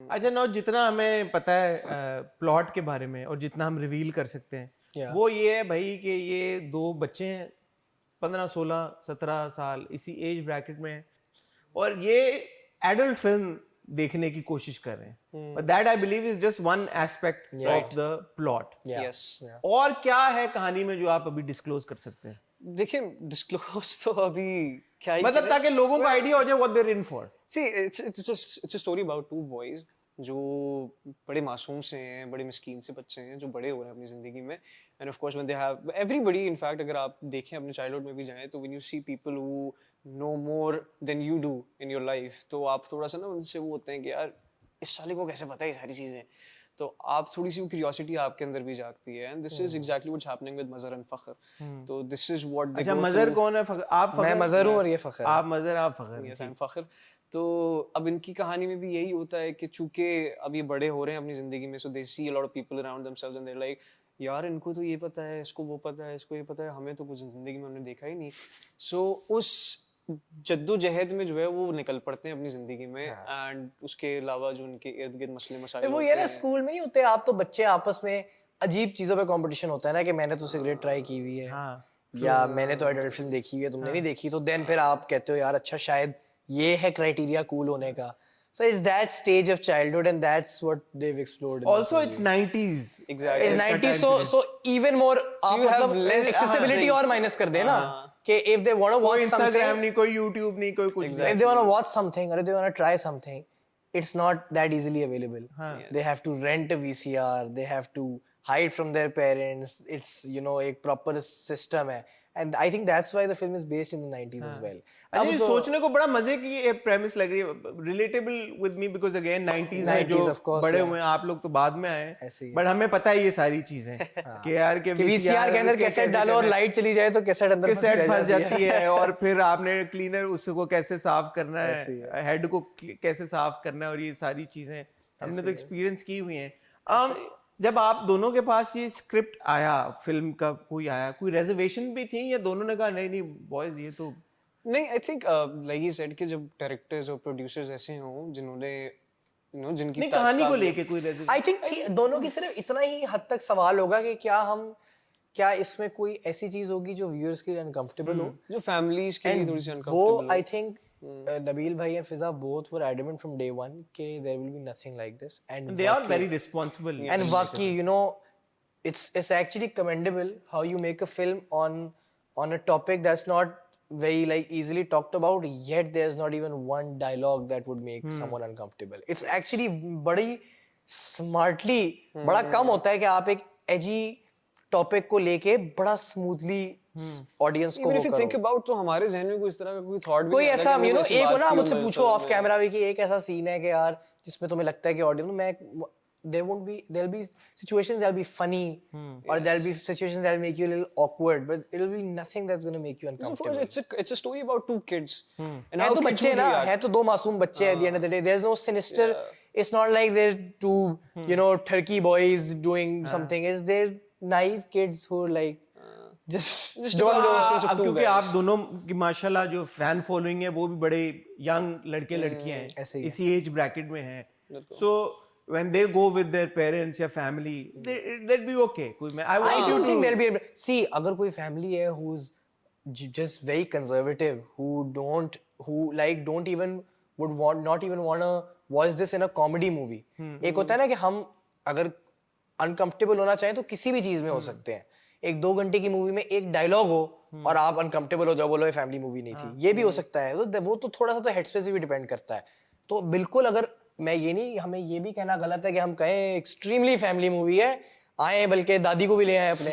अच्छा नौ जितना हमें पता है प्लॉट के बारे में और जितना हम रिवील कर सकते हैं Yeah. वो ये है भाई कि ये दो बच्चे हैं 15 16 17 साल इसी एज ब्रैकेट में हैं और ये एडल्ट फिल्म देखने की कोशिश कर रहे हैं but that I believe is just one aspect of the plot Yeah. Yes Yeah. और क्या है कहानी में जो आप अभी डिस्क्लोज कर सकते हैं देखिए डिस्क्लोज तो अभी क्या ही मतलब ताकि लोगों को आइडिया हो जाए what they are in for see it's a story about two boys जो बड़े मासूम से हैं, बड़े मिस्कीन से बच्चे हैं जो बड़े हो रहे हैं अपनी ज़िंदगी में। End of course when they have everybody, in fact अगर आप देखें अपने चाइल्डहुड में भी जाएं तो when you see people who know more than you do in your life, तो आप थोड़ा सा ना उनसे वो होते हैं कि यार इस साले को कैसे पता है ये सारी चीज़ें, तो आप थोड़ी सी वो क्यूरियोसिटी आपके अंदर भी जागती है। And this is exactly what's happening with मजर एंड फखर। तो दिस इज व्हाट दे अच्छा गो मजर थ्रू। कौन है आप मैं फखर मजर हूँ और ये फखर। आप मजर आप फखर यस आई एम फखर। तो अब इनकी कहानी में भी यही होता है कि चूंकि अब ये बड़े हो रहे हैं अपनी जिंदगी में, so they see a lot of people around themselves and they are like यार इनको तो ये पता है, इसको वो पता है, इसको ये पता है, हमें तो कुछ जिंदगी में हमने देखा ही नहीं। सो उस जद्दोजहद में जो है वो निकल पड़ते हैं अपनी जिंदगी में। एंड उसके अलावा जो उनके इर्द गिर्द मसले मसाइल वो ये ना स्कूल में नहीं होते आप तो बच्चे आपस में अजीब चीजों पे कंपटीशन होता है ना कि मैंने तो सिगरेट ट्राई की हुई है हाँ या मैंने तो एडल्ट फिल्म देखी हुई है तुमने नहीं देखी, तो देन फिर आप कहते हो यार अच्छा शायद ये है क्राइटेरिया कूल होने का। So it's that stage of childhood and that's what they've explored in this also movie. it's 90s Exactly. It's 90s, so even more आप you have मतलब less accessibility things. और माइनस कर देना कि if they want to कोई watch something, Instagram नहीं कोई YouTube नहीं कोई कुछ नहीं if they want to watch something or if they want to try something, it's not that easily available. They have to rent a VCR, they have to hide from their parents. It's एक proper system है, and I think that's why the film is based in the 90s as well. अच्छा ये सोचने को बड़ा मजे की ये प्रेमिस लग रही है, relatable with me because again 90s में जो of course, बड़े yeah. हुए हैं आप लोग तो बाद में आए ऐसे ही है। बट हमें पता है ये सारी चीजें कि यार के VCR के अंदर कैसेट डालो और लाइट चली जाए तो कैसेट अंदर कैसेट फंस जाती है और फिर आपने क्लीनर उसको कैसे साफ करना है, हेड को कैसे साफ करना है, और ये सारी चीजें हमने तो एक्सपीरियंस की हुई हैं। जब आप दोनों के पास ये स्क्रिप्ट आया फिल्म का, कोई रेजर्वेशन भी थी या दोनों ने कहा नहीं नहीं बॉयज ये तो नहीं, I think like he said कि जब डायरेक्टर्स और प्रोड्यूसर्स ऐसे हों जिन्होंने जिनकी नहीं कहानी को लेके कोई रेजर्वेशन आई थिंक दोनों की सिर्फ इतना ही हद तक सवाल होगा कि क्या इसमें कोई ऐसी चीज होगी जो व्यूअर्स के लिए अनकंफर्टेबल हो, जो फैमिलीज के लिए थोड़ी सी वो अनकंफर्टेबल आई थिंक नबील भाई and Fiza both were adamant from day one कि there will be nothing like this and they are very responsible and वाकई it's actually commendable how you make a film on a topic that's not very like easily talked about, yet there's not even one dialogue that would make someone uncomfortable. It's actually बड़ी smartly बड़ा कम होता है कि आप एक edgy topic को लेके बड़ा smoothly audience को इवन वो इफ यू करो। थिंक अबाउट, तो हमारे जहन में कोई इस तरह का कोई थॉट भी कोई नहीं आता ऐसा कि एक ऐसी हो बात ना की मुझसे हो पूछो मेरे ऑफ साथ कैमरा भी कि एक ऐसा सीन है कि यार जिसमें तुम्हें लगता है कि ऑडियंस में there'll be situations that'll be funny or there'll be situations that'll make you a little awkward, but it'll be nothing that's going to make you Of course, uncomfortable. it's a story about two kids. And है how तो kids बच्चे would ना, react. है तो दो मासूम बच्चे हैं at the end of the day. There's no sinister. It's not like they're two turkey boys doing something. It's they're naive kids who are like just don't know. अब क्योंकि आप दोनों की माशाल्लाह जो फैन फॉलोइंग है वो भी बड़े यंग लड़के लड़कियां हैं, ऐसे ही है। इसी एज ब्रैकेट में हैं, सो when they go with their parents या family they'd be okay. I I want you don't to think they'll be able. See, अगर कोई family है who's just very conservative, who don't even not even wanna watch this in a comedy movie. एक होता है ना कि हम अगर uncomfortable होना चाहें तो किसी भी चीज में हो सकते हैं। एक 2 घंटे की मूवी में एक डायलॉग हो और आप अनकंफर्टेबल हो जाओ, बोलो ये फैमिली मूवी नहीं थी, ये भी हो सकता है। तो वो तो थोड़ा सा तो हेडस्पेस पे भी डिपेंड करता है। तो बिल्कुल अगर मैं ये नहीं, हमें ये भी कहना गलत है कि हम कहें एक्सट्रीमली फैमिली मूवी है, आए बल्कि दादी को भी ले आए अपने,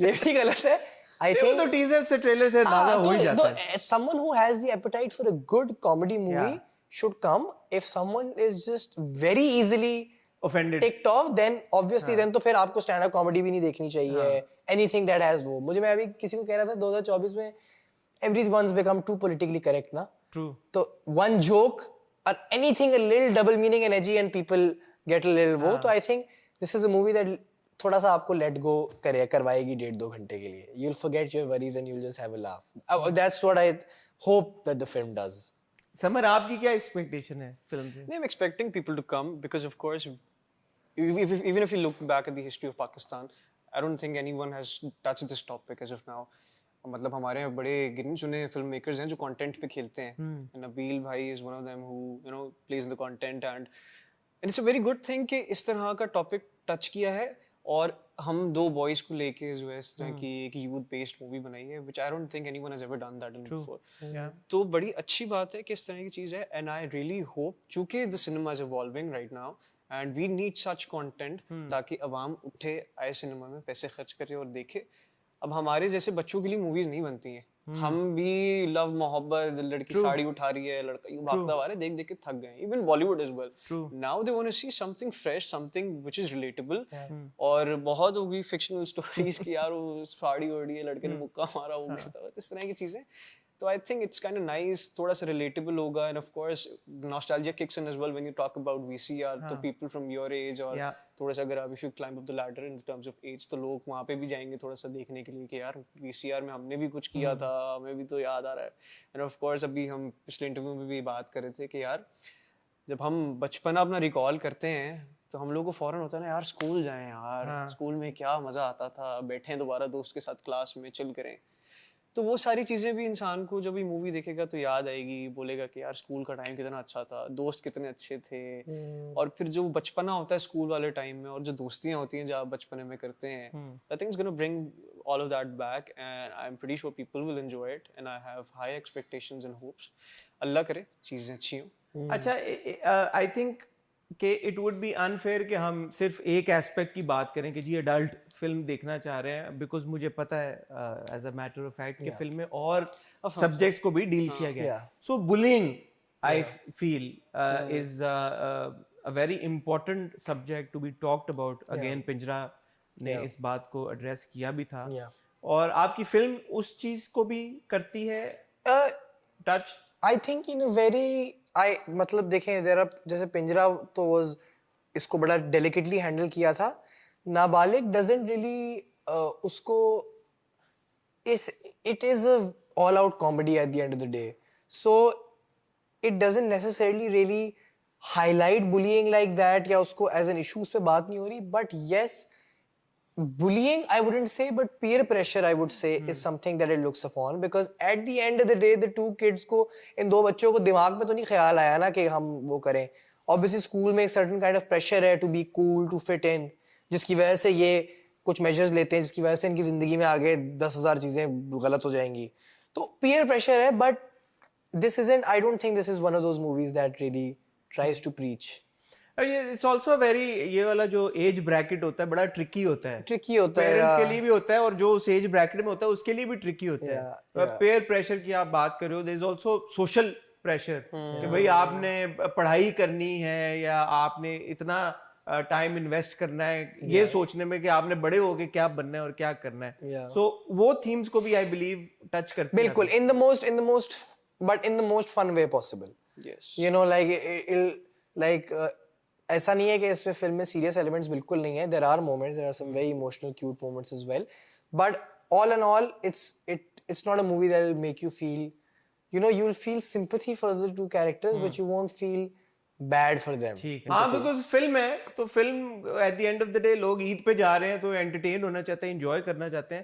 ये भी गलत है। आई थिंक तो टीजर से ट्रेलर से अंदाजा हो ही जाता है। someone who has the appetite for a good comedy movie should come. If someone is just very easily Offended. ticked off, then obviously then तो फिर आपको स्टैंड अप कॉमेडी भी नहीं देखनी चाहिए। एनीथिंग दैट हैज वो, मुझे मैं अभी किसी को कह रहा था 2024 में everyone's become too politically correct ना। True. तो one joke or anything a little double meaning and edgy and people get a little वो, तो I think this is a movie that थोड़ा सा आपको let go करवाएगी 1.5-2 घंटे के लिए। You'll forget your worries and you'll just have a laugh. That's what I hope that the film does. Summer आपकी क्या एक्सपेक्टेशन है फिल्म से? I'm expecting people to come because, of course, even if you look back at the history of Pakistan, I don't think anyone has touched this topic as of now. मतलब हमारे बड़े गिने चुने film makers हैं जो content पे खेलते हैं. नबील भाई is one of them who plays in the content, and it's a very good thing कि इस तरह का टॉपिक टच किया है और हम दो बॉयज को लेके जो है इस तरह की एक यूथ बेस्ड मूवी बनाई है, which I don't think anyone has ever done that in before. तो बड़ी अच्छी बात है कि इस तरह की चीज़ है, and I really hope, चूँकि the cinema is evolving right now and we need such content ताकि अवाम उठे आए सिनेमा में पैसे खर्च करे और देखे. अब हमारे जैसे बच्चों के लिए मूवीज नहीं बनती हैं. हम भी लव मोहब्बत, लड़की साड़ी उठा रही है, लड़का यूं भागता हुआ है, देख देख के थक गए. Even Bollywood as well. Now they want to see something fresh, something which is relatable. और बहुत होगी फिक्शनल स्टोरीज की यार वो साड़ी ओढ़ी है, लड़के ने मुक्का मारा, वो गिरता है, इस तरह की चीजें. So I think it's kind of nice, थोड़ा सा relatable होगा, and of course nostalgia kicks in as well when you talk about VCR. तो people from your age और थोड़ा सा अगर आप if you climb up the ladder in terms of age, तो लोग वहाँ पे भी जाएंगे थोड़ा सा देखने के लिए कि यार VCR में हमने भी कुछ किया था, हमें भी तो याद आ रहा है. And of course अभी हम पिछले इंटरव्यू में भी बात कर रहे थे कि यार जब हम बचपना अपना रिकॉल करते हैं तो हम लोग को फौरन होता है ना यार स्कूल जाएं यार, स्कूल में क्या मजा आता था, बैठें दोबारा दोस्त के साथ क्लास में चिल करें. तो वो सारी चीज़ें भी इंसान को जब ये मूवी देखेगा तो याद आएगी, बोलेगा कि यार स्कूल का टाइम कितना अच्छा था, दोस्त कितने अच्छे थे. और फिर जो बचपना होता है स्कूल वाले टाइम में और जो दोस्तियाँ होती हैं जो आप बचपने में करते हैं, I think it's gonna bring all of that back, and I'm pretty sure people will enjoy it, and I have high expectations and hopes. अल्लाह करे चीज़ें अच्छी हों. अच्छा, आई थिंक कि इट वुड बी अनफेयर कि हम सिर्फ एक एस्पेक्ट की बात करें कि जी अडल्ट फिल्म देखना चाह रहे हैं, बिकॉज मुझे पता है as a matter of fact कि फिल्म में और सब्जेक्ट्स को भी डील किया गया. So bullying I feel is a very important subject to be talked about. Again Pinjra ने इस बात को एड्रेस किया भी था, और आपकी फिल्म उस चीज को भी करती है touch. I think in a very मतलब देखें जरा, जैसे पिंजरा तो वाज इसको बड़ा डेलिकेटली हैंडल किया था. नाबालिग डजंट रियली उसको it is a all out comedy at the end of the day. So it doesn't necessarily really highlight bullying like that, या उसको एज एन इशू उस पे बात नहीं हो रही. But yes, bullying I wouldn't say, but peer pressure I would say is something that it looks upon, because at the end of the day the two kids को, इन दो बच्चों को दिमाग में तो नहीं ख्याल आया ना कि हम वो करें. obviously स्कूल में एक certain kind of pressure है to be cool, to fit in, जिसकी वजह से ये कुछ measures लेते हैं, जिसकी वजह से इनकी जिंदगी में आगे 10,000 चीजें गलत हो जाएंगी. तो peer pressure है, but this isn't, I don't think this is one of those movies that really tries to preach. It's also very, ये वाला जो एज ब्रैकेट होता है बड़ा ट्रिकी होता है. पेरेंट्स के लिए भी होता है और जो उस एज ब्रैकेट में होता है उसके लिए भी ट्रिकी होता है. पेयर प्रेशर की आप बात कर रहे हो, there is also social pressure कि भाई आपने पढ़ाई करनी है या आपने इतना टाइम इन्वेस्ट करना है ये सोचने में कि आपने बड़े होके क्या बनना है और क्या करना है. सो वो थीम्स को भी आई बिलीव टच करते हैं. बिल्कुल, in the most fun way possible. You know like ऐसा नहीं है कि इसमें फिल्म में सीरियस एलिमेंट्स बिल्कुल नहीं है. There are moments, there are some very emotional cute moments as well, but all and all it's not a movie that will make you feel, you know, you'll feel sympathy for the two characters, but you won't feel bad for them. ठीक है. हाँ, because film है तो film at the end of the day लोग ईद पे जा रहे हैं तो एंटरटेन होना चाहते हैं, एंजॉय करना चाहते हैं.